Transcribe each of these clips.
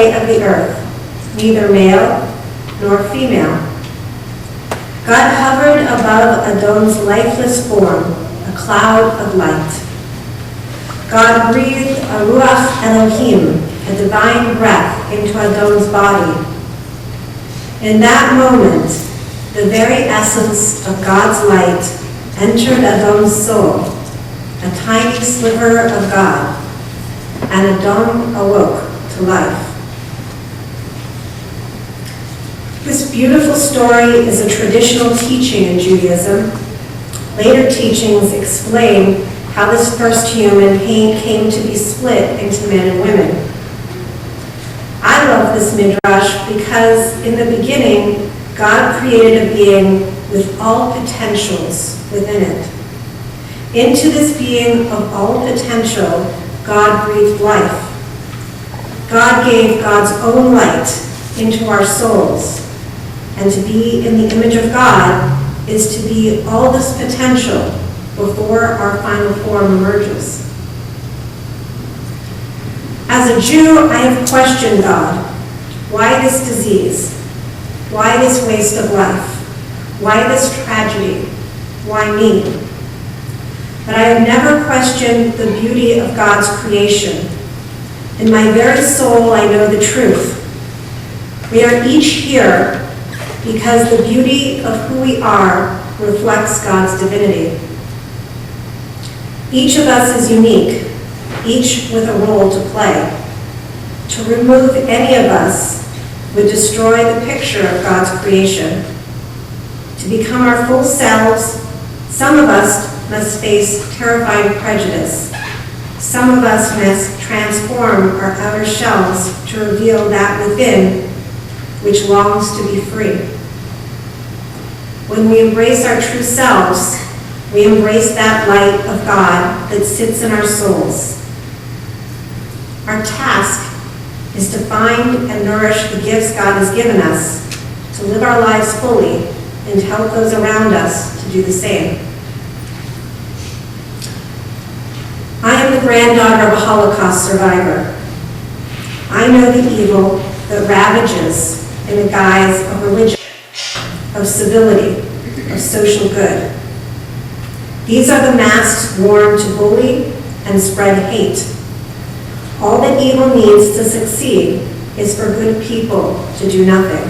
clay of the earth, neither male nor female. God hovered above Adam's lifeless form, a cloud of light. God breathed a Ruach Elohim, a divine breath, into Adam's body. In that moment, the very essence of God's light entered Adam's soul, a tiny sliver of God, and Adam awoke to life. This beautiful story is a traditional teaching in Judaism. Later teachings explain how this first human came to be split into men and women. I love this midrash because in the beginning, God created a being with all potentials within it. Into this being of all potential, God breathed life. God gave God's own light into our souls. And to be in the image of God is to be all this potential before our final form emerges. As a Jew, I have questioned God. Why this disease? Why this waste of life? Why this tragedy? Why me? But I have never questioned the beauty of God's creation. In my very soul, I know the truth. We are each here because the beauty of who we are reflects God's divinity. Each of us is unique, each with a role to play. To remove any of us would destroy the picture of God's creation. To become our full selves, some of us must face terrifying prejudice. Some of us must transform our outer shells to reveal that within which longs to be free. When we embrace our true selves, we embrace that light of God that sits in our souls. Our task is to find and nourish the gifts God has given us, to live our lives fully, and to help those around us to do the same. I am the granddaughter of a Holocaust survivor. I know the evil that ravages in the guise of religion, of civility, of social good. These are the masks worn to bully and spread hate. All that evil needs to succeed is for good people to do nothing.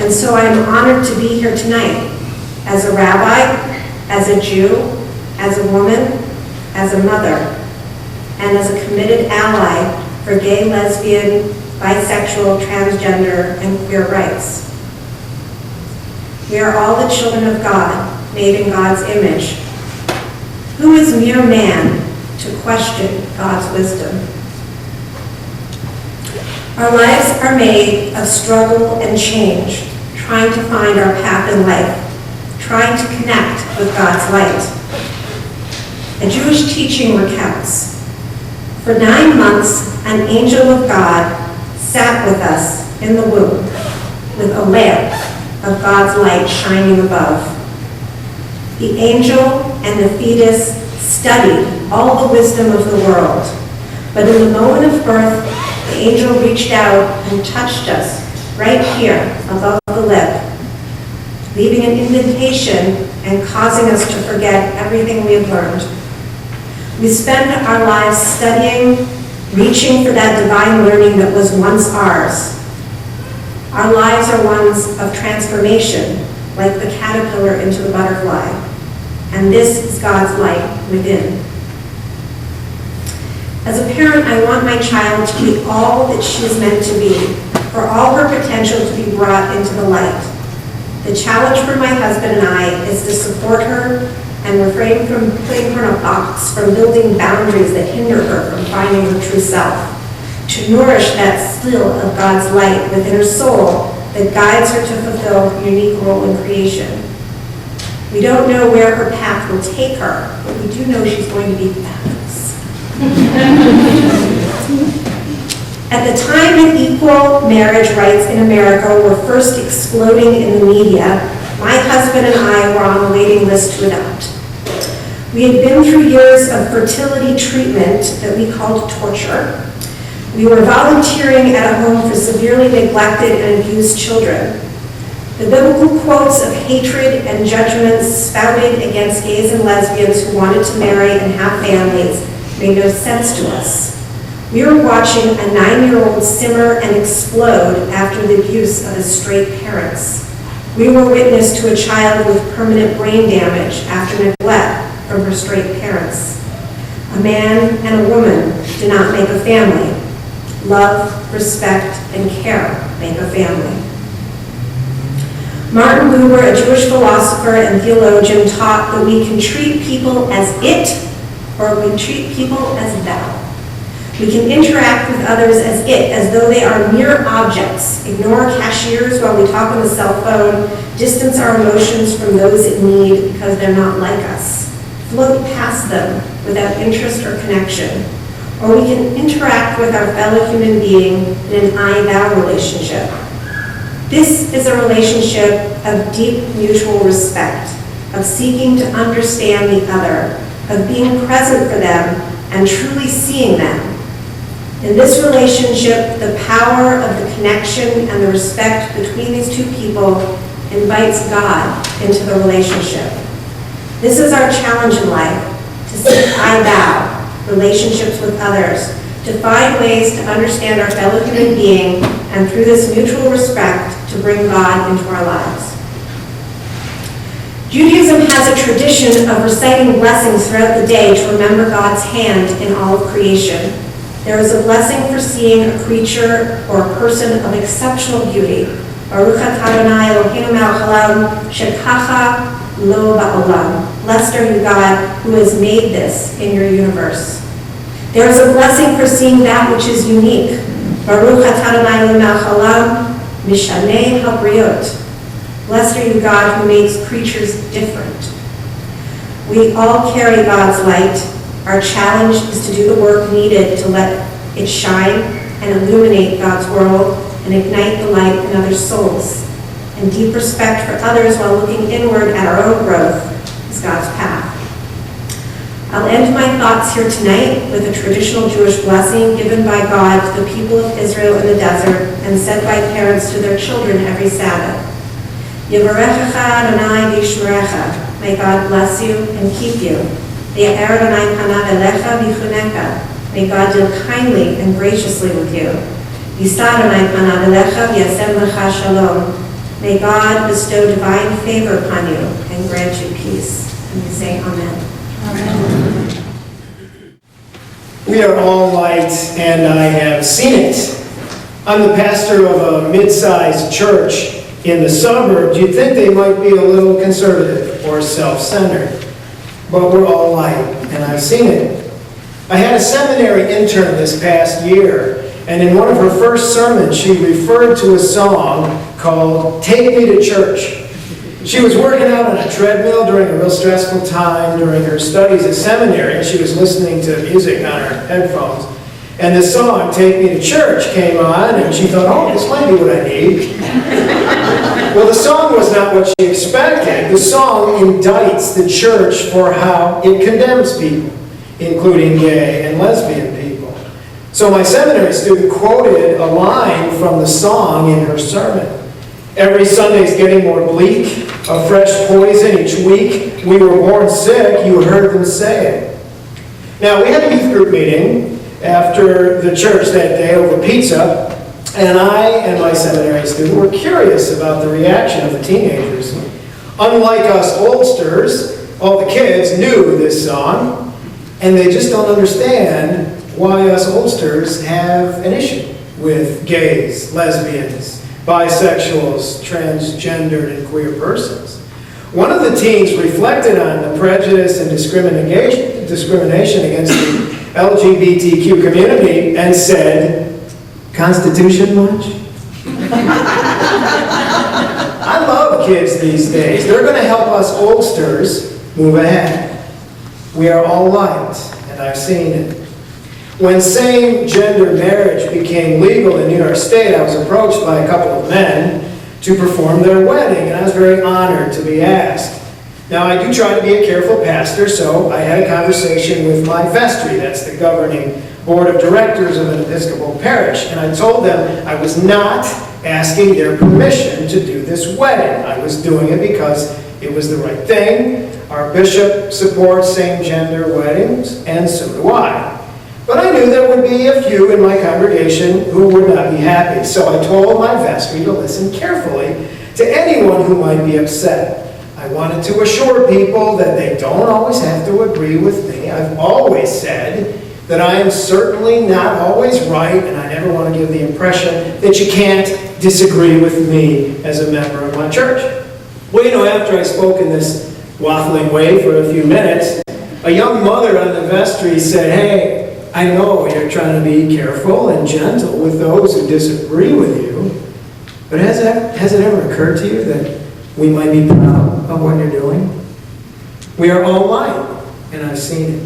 And so I am honored to be here tonight as a rabbi, as a Jew, as a woman, as a mother, and as a committed ally for gay, lesbian, bisexual, transgender, and queer rights. We are all the children of God, made in God's image. Who is mere man to question God's wisdom? Our lives are made of struggle and change, trying to find our path in life, trying to connect with God's light. A Jewish teaching recounts, for 9 months, an angel of God sat with us in the womb with a lamp of God's light shining above. The angel and the fetus studied all the wisdom of the world, but in the moment of birth, the angel reached out and touched us right here above the lip, leaving an indentation and causing us to forget everything we have learned. We spend our lives studying, reaching for that divine learning that was once ours. Our lives are ones of transformation, like the caterpillar into the butterfly. And this is God's light within. As a parent, I want my child to be all that she is meant to be, for all her potential to be brought into the light. The challenge for my husband and I is to support her and refrain from putting her in a box, from building boundaries that hinder her from finding her true self, to nourish that still of God's light within her soul that guides her to fulfill her unique role in creation. We don't know where her path will take her, but we do know she's going to be fabulous. At the time that equal marriage rights in America were first exploding in the media, my husband and I were on the waiting list to adopt. We had been through years of fertility treatment that we called torture, We were volunteering at a home for severely neglected and abused children. The biblical quotes of hatred and judgments spouted against gays and lesbians who wanted to marry and have families made no sense to us. We were watching a 9-year-old simmer and explode after the abuse of his straight parents. We were witness to a child with permanent brain damage after neglect from her straight parents. A man and a woman do not make a family. Love, respect, and care make a family. Martin Buber, a Jewish philosopher and theologian, taught that we can treat people as it, or we can treat people as thou. We can interact with others as it, as though they are mere objects, ignore cashiers while we talk on the cell phone, distance our emotions from those in need because they're not like us, float past them without interest or connection. Or we can interact with our fellow human being in an I-thou relationship. This is a relationship of deep mutual respect, of seeking to understand the other, of being present for them and truly seeing them. In this relationship, the power of the connection and the respect between these two people invites God into the relationship. This is our challenge in life, to seek I-thou, relationships with others, to find ways to understand our fellow human being, and through this mutual respect, to bring God into our lives. Judaism has a tradition of reciting blessings throughout the day to remember God's hand in all of creation. There is a blessing for seeing a creature or a person of exceptional beauty. Baruch atah Adonai Eloheinu melech haolam shekacha lo ba'olam. Blessed are you, God, who has made this in your universe. There is a blessing for seeing that which is unique. Baruch atah Adonai Eloheinu melech haolam mishaneh habriot. Blessed are you, God, who makes creatures different. We all carry God's light. Our challenge is to do the work needed to let it shine and illuminate God's world and ignite the light in others' souls. And deep respect for others while looking inward at our own growth is God's path. I'll end my thoughts here tonight with a traditional Jewish blessing given by God to the people of Israel in the desert and said by parents to their children every Sabbath. Yevarechecha Adonai v'yishmerecha. May God bless you and keep you. Ve'er Adonai panav elecha v'chuneka. May God deal kindly and graciously with you. Yisa Adonai panav elecha v'yasem lecha shalom. May God bestow divine favor upon you and grant you peace. And we say amen. Amen. We are all light, and I have seen it. I'm the pastor of a mid-sized church in the suburbs. You'd think they might be a little conservative or self-centered, but we're all light, and I've seen it. I had a seminary intern this past year, and in one of her first sermons, she referred to a song called "Take Me to Church." She was working out on a treadmill during a real stressful time during her studies at seminary, and she was listening to music on her headphones. And the song, "Take Me to Church," came on, and she thought, oh, this might be what I need. Well, the song was not what she expected. The song indicts the church for how it condemns people, including gay and lesbian people. So my seminary student quoted a line from the song in her sermon. Every Sunday's getting more bleak, a fresh poison each week. We were born sick, you heard them say it. Now, we had a youth group meeting after the church that day over pizza, and I and my seminary student were curious about the reaction of the teenagers. Unlike us oldsters, all the kids knew this song, and they just don't understand why us oldsters have an issue with gays, lesbians, bisexuals, transgendered, and queer persons. One of the teens reflected on the prejudice and discrimination against the LGBTQ community and said, "Constitution much?" I love kids these days. They're going to help us oldsters move ahead. We are all light, and I've seen it. When same-gender marriage became legal in New York State, I was approached by a couple of men to perform their wedding, and I was very honored to be asked. Now, I do try to be a careful pastor, so I had a conversation with my vestry, that's the governing board of directors of an Episcopal parish, and I told them I was not asking their permission to do this wedding. I was doing it because it was the right thing. Our bishop supports same-gender weddings, and so do I. But I knew there would be a few in my congregation who would not be happy, so I told my vestry to listen carefully to anyone who might be upset. I wanted to assure people that they don't always have to agree with me. I've always said that I am certainly not always right, and I never want to give the impression that you can't disagree with me as a member of my church. Well, after I spoke in this waffling way for a few minutes, a young mother on the vestry said, "Hey, I know you're trying to be careful and gentle with those who disagree with you, but has it ever occurred to you that we might be proud of what you're doing? We are all light, and I've seen it."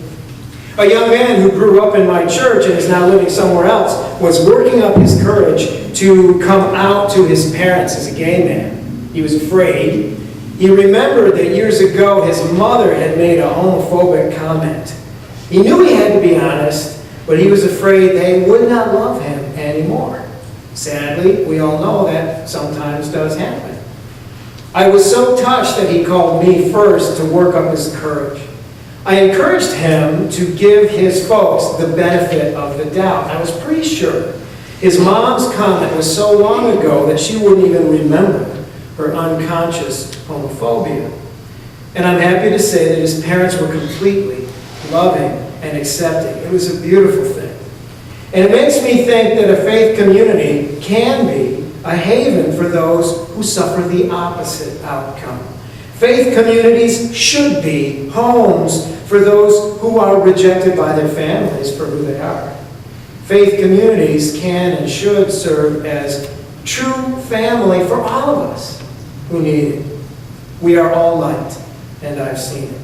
A young man who grew up in my church and is now living somewhere else was working up his courage to come out to his parents as a gay man. He was afraid. He remembered that years ago his mother had made a homophobic comment. He knew he had to be honest, but he was afraid they would not love him anymore. Sadly, we all know that sometimes does happen. I was so touched that he called me first to work up his courage. I encouraged him to give his folks the benefit of the doubt. I was pretty sure his mom's comment was so long ago that she wouldn't even remember her unconscious homophobia. And I'm happy to say that his parents were completely loving and accepting. It was a beautiful thing. And it makes me think that a faith community can be a haven for those who suffer the opposite outcome. Faith communities should be homes for those who are rejected by their families for who they are. Faith communities can and should serve as true family for all of us who need it. We are all light, and I've seen it.